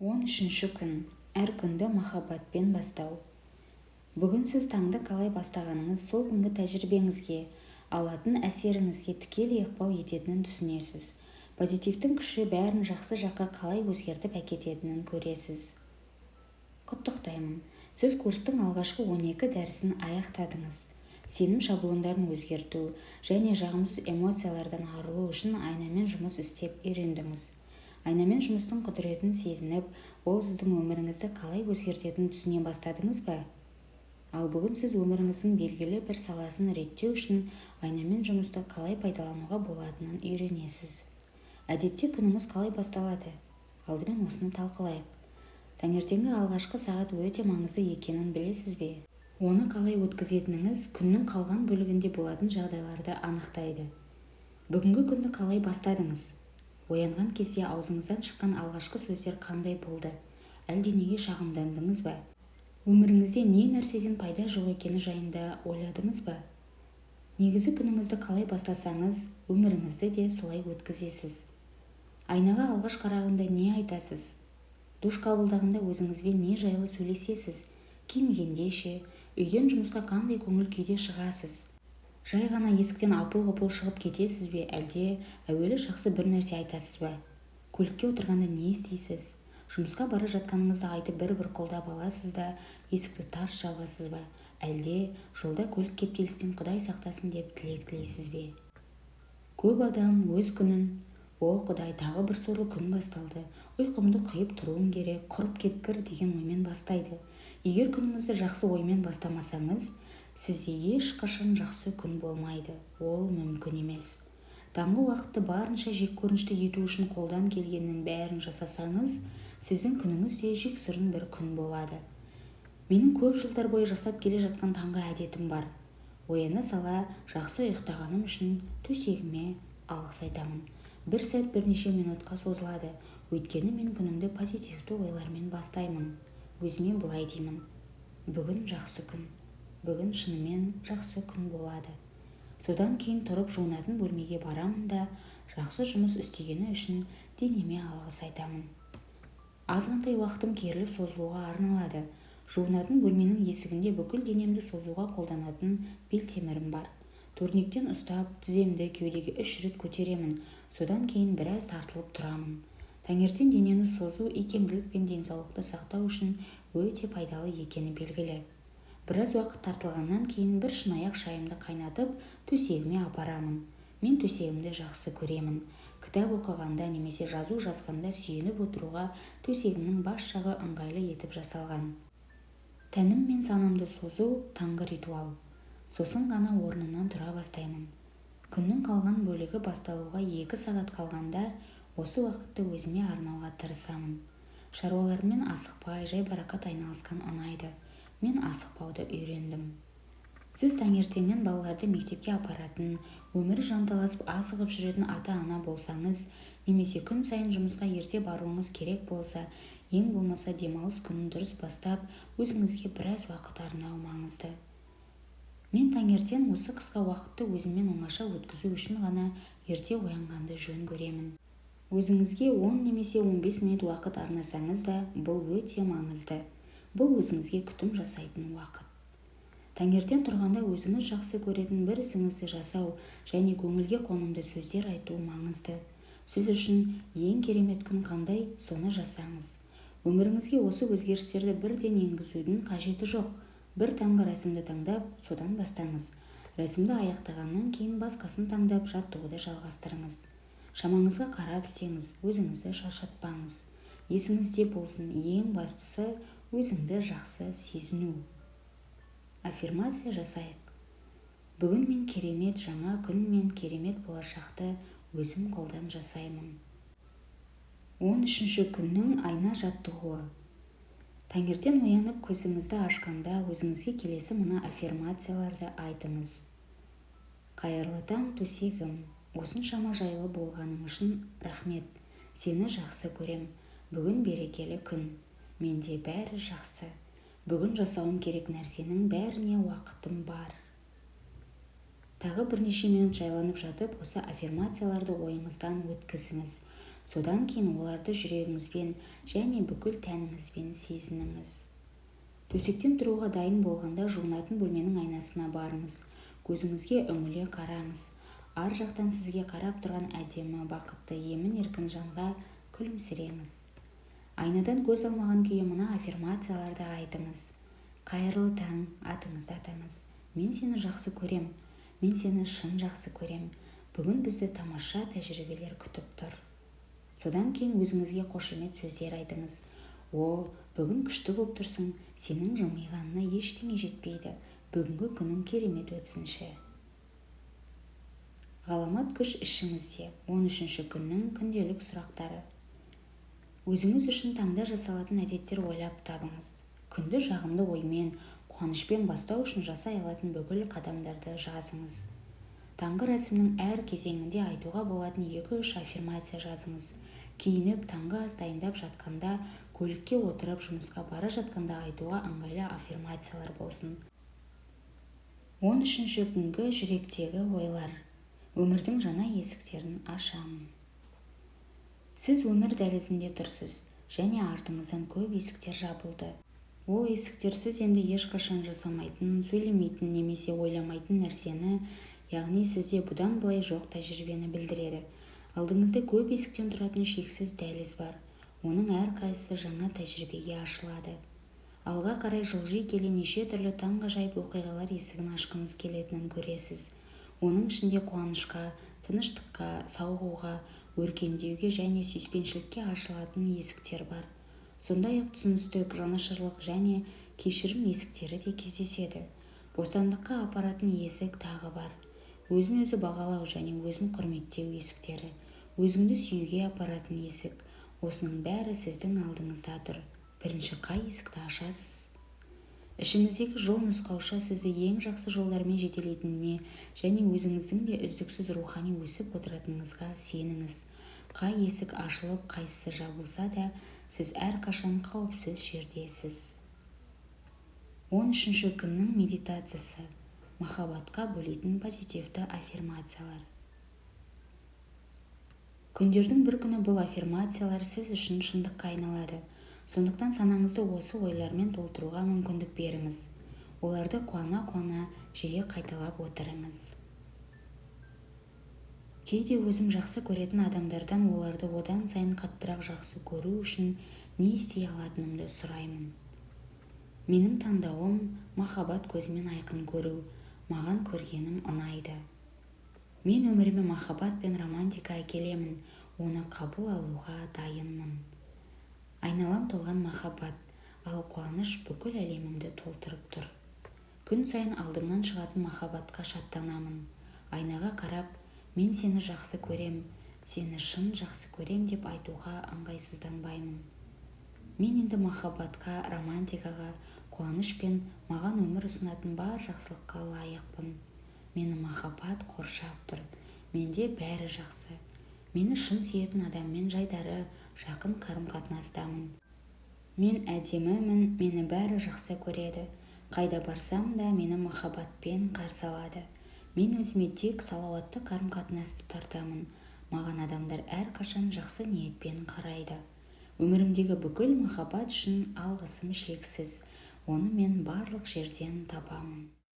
13-ші күн. Әр күнді махаббатпен бастау. Бүгін сіз таңды қалай бастағаныңыз сол күнгі тәжірибеңізге, алатын әсеріңізге тікелей ықпал ететінін түсінесіз. Позитивтің күші бәрін жақсы жаққа қалай өзгертіп әкететінін көресіз. Құттықтаймын. Сіз курстың алғашқы 12 дәрісін аяқтадыңыз. Сенім шаблондарын өзгерту және жағымсыз эмоциялардан арылу үшін айнамен жұмыс істеп үйрендіңіз. Айнамен жұмыстың құдіретін сезініп, ол сіздің өміріңізді қалай өзгертетінін түсіне бастадыңыз ба? Ал бүгін сіз өміріңіздің белгілі бір саласын реттеу үшін айнамен жұмысты қалай пайдалануға болатынын үйренесіз. Әдетте күніңіз қалай басталады? Алдымен осыны талқылайық. Таңертеңгі алғашқы сағат өте маңызды екенін білесіз бе? Оны қалай өткізетініңіз күннің қалған бөлігінде болатын жағдайларды анықтайды. Бүгінгі күнді қалай бастадыңыз? Оянған кезде аузыңыздан шыққан алғашқы сөздер қандай болды? Әлденеге шағымдандыңыз ба? Өміріңізде не нәрседен пайда жоқ екені жайында ойладыңыз ба? Негізі күніңізді қалай бастасаңыз, өміріңізді де солай өткізесіз. Айнаға алғаш қарағанда не айтасыз? Душ қабылдағанда өзіңізбен не жайлы сөйлесесіз? Киінгенде ше, үйден жұмысқа қандай көңіл күйде шығасыз? Жай ғана есіктен апыл-ғұпыл шығып кетесіз бе, әлде әуелі жақсы бір нәрсе айтасыз ба? Көлікке отырғанда не істейсіз? Жұмысқа бара жатқаныңызды айтып бір қолдап аласыз да, есікті тарс жабасыз ба? Әлде жолда көлік кептелістен Құдай сақтасын деп тілек тілейсіз бе? Көп адам өз күнін, о Құдай, тағы бір сорлы күн басталды, ұйқымды қиып тұруым керек, құрып кеткір деген оймен бастайды. Егер күніңізді жақсы оймен бастамасаңыз, сізде ешқашан жақсы күн болмайды. Ол мүмкін емес. Таңғы уақытты барынша жеккөрінішті ету үшін қолдан келгеннің бәрін жасасаңыз, сіздің күніңіз де жексұрын бір күн болады. Менің көп жылдар бойы жасап келе жатқан таңғы әдетім бар. Ояна сала жақсы ұйықтағаным үшін төсегіме алғыс айтамын. Бір сәт бірнеше минутқа созылады. Өйткені мен күнімді позитивті ойлармен бастаймын. Өзіме былай деймін: бүгін жақсы күн. Бүгін шынымен жақсы күн болады. Содан кейін тұрып жуынатын бөлмеге барамын да жақсы жұмыс істегені үшін денеме алғыс айтамын. Азғантай уақытым керіліп созылуға арналады. Жуынатын бөлменің есігінде бүкіл денемді созуға қолданатын белтемірім бар. Турниктен ұстап, тіземді кеудеге 3 рет көтеремін. Содан кейін біраз тартылып тұрамын. Таңертең денені созу икемділік пен денсаулықты сақтау үшін өте пайдалы екені белгілі. Біраз уақыт тартылғаннан кейін бір шынаяқ шайымды қайнатып, төсегіме апарамын. Мен төсегімді жақсы көремін. Кітап оқығанда немесе жазу жазғанда сүйеніп отыруға төсегімнің бас жағы ыңғайлы етіп жасалған. Тәнім мен санамды созу таңғы ритуал. Сосын ғана орнымнан тұра бастаймын. Күннің қалған бөлігі басталуға 2 сағат қалғанда осы уақытты өзіме арнауға тырысамын. Шаруаларыммен асықпай, жайбарақат айналысқан ұнайды. Мен асықпауды үйрендім. Сіз таңертеңнен балаларды мектепке апаратын, өмірі жанталасып асығып жүретін ата-ана болсаңыз, немесе күн сайын жұмысқа ерте баруыңыз керек болса, ең болмаса демалыс күнін дұрыс бастап, өзіңізге біраз уақыт арнау маңызды. Мен таңертең осы қысқа уақытты өзіммен оңаша өткізу үшін ғана ерте оянғанды жөн көремін. Өзіңізге 10 немесе 15 минут уақыт арнасаңыз да, бұл өте маңызды. Бұл өзіңізге күтім жасайтын уақыт. Таңертең тұрғанда өзіңіз жақсы көретін бір ісіңізді жасау және көңілге қонымды сөздер айту маңызды. Сіз үшін ең керемет күн қандай, соны жасаңыз. Өміріңізге осы өзгерістерді бірден енгізудің қажеті жоқ. Бір таңғы рәсімді таңдап, содан бастаңыз. Рәсімді аяқтағаннан кейін басқасын таңдап, жаттығуды жалғастырыңыз. Шамаңызға қарап істеңіз, өзіңізді шаршатпаңыз. Есіңізде болсын, ең бастысы өзіңді жақсы сезіну. Аффирмация жасайық. Бүгін мен керемет жаңа күн мен керемет болашақты өзім қолдан жасаймын. 13-ші күннің айна жаттығуы. Таңертең оянып көзіңізді ашқанда өзіңізге келесі мына аффирмацияларды айтыңыз. Қайырлы таң төсегім, осыншама жайлы болғаным үшін рахмет. Сені жақсы көрем. Бүгін берекелі күн. Менде бәрі жақсы. Бүгін жасауым керек нәрсенің бәріне уақытым бар. Тағы бірнеше минут жайланып жатып, осы аффирмацияларды ойыңыздан өткізіңіз. Содан кейін оларды жүрегіңізбен және бүкіл тәніңізбен сезініңіз. Төсектен тұруға дайын болғанда жуынатын бөлменің айнасына барыңыз. Көзіңізге үңіле қараңыз. Ар жақтан сізге қарап тұрған әдемі, бақытты, емін-еркін жанға күлімсіреңіз. Айнадан көз алмаған күйі мына аффирмацияларды айтыңыз. Қайырлы таң, атыңызды атаңыз. Мен сені жақсы көрем. Мен сені шын жақсы көрем. Бүгін бізді тамаша тәжірибелер күтіп тұр. Содан кейін өзіңізге қошемет сөздер айтыңыз. О, бүгін күшті болып тұрсың. Сенің жымиғанына ештеңе жетпейді. Бүгінгі күнің керемет өтсінші. Ғаламат күш ішіңізде. 13-ші күннің күнделік сұрақтары. Өзіңіз үшін таңда жасалатын әдеттер ойлап табыңыз. Күнді жағымды оймен, қуанышпен бастау үшін жасай алатын бүкіл қадамдарды жазыңыз. Таңғы рәсімнің әр кезеңінде айтуға болатын 2-3 аффирмация жазыңыз. Киініп, таңғы ас дайындап жатқанда, көлікке отырып, жұмысқа бара жатқанда айтуға ыңғайлы аффирмациялар болсын. 13-ші күнгі жүректегі ойлар. Өмірдің жаңа есіктерін ашамын. Сіз өмір дәлізінде тұрсыз, және артыңыздан көп есіктер жабылды. Ол есіктер сіз енді ешқашан жасамайтын, сөйлемейтін немесе ойламайтын нәрсені, яғни сізде бұдан былай жоқ тәжірибені білдіреді. Алдыңызда көп есіктен тұратын шексіз дәліз бар. Оның әрқайсысы жаңа тәжірибеге ашылады. Алға қарай жылжи келе неше түрлі таңғажайып оқиғалар есігін ашқыңыз келетінін көресіз. Оның ішінде қуанышқа, тыныштыққа, сауығуға, өркендеуге және сүйіспеншілікке ашылатын есіктер бар. Сондай-ақ түсіністік, жанашырлық және кешірім есіктері де кездеседі. Бостандыққа апаратын есік тағы бар. Өзін-өзі бағалау және өзін құрметтеу есіктері. Өзіңді сүюге апаратын есік. Осының бәрі сіздің алдыңызда тұр. Бірінші қай есікті ашасыз? Ішіңіздегі жол нұсқаушы сізді ең жақсы жолдармен жетелейтініне және өзіңіздің де үздіксіз рухани өсіп отыратыныңызға сеніңіз. Қай есік ашылып, қайсысы жабылса да, сіз әрқашан қауіпсіз жердесіз. 13-ші күннің медитациясы. Махаббатқа бөлейтін позитивті аффирмациялар. Күндердің бір күні бұл аффирмациялар сіз үшін шындыққа айналады. Сондықтан санаңызды осы ойлармен толтыруға мүмкіндік беріңіз. Оларды қуана-қуана жиі қайталап отырыңыз. Кейде өзім жақсы көретін адамдардан оларды одан сайын қаттырақ жақсы көру үшін не істей алатынымды сұраймын. Менің таңдауым махаббат көзімен айқын көру. Маған көргенім ұнайды. Мен өміріме махаббат пен романтика әкелемін. Оны қабыл алуға дайынмын. Айналам толған махаббат, ал қуаныш бүкіл әлемімді толтырып тұр. Күн сайын алдымнан шығатын махаббатқа шаттанамын. Айнаға қарап, мен сені жақсы көрем, сені шын жақсы көрем деп айтуға ыңғайсызданбаймын. Мен енді махаббатқа, романтикаға, қуаныш пен маған өмір ұсынатын бар жақсылыққа лайықпын. Мені махаббат қоршап тұр. Менде бәрі жақсы. Мені шын сүйетін адаммен жайдары, жақын қарым-қатынастамын. Мен әдемімін, мені бәрі жақсы көреді. Қайда барсам да мені махаббатпен қарсы алады. Мен өзіме тек салауатты қарым-қатынасты тартамын. Маған адамдар әрқашан жақсы ниетпен қарайды. Өмірімдегі бүкіл махаббат үшін алғысым шексіз. Оны мен барлық жерден табамын.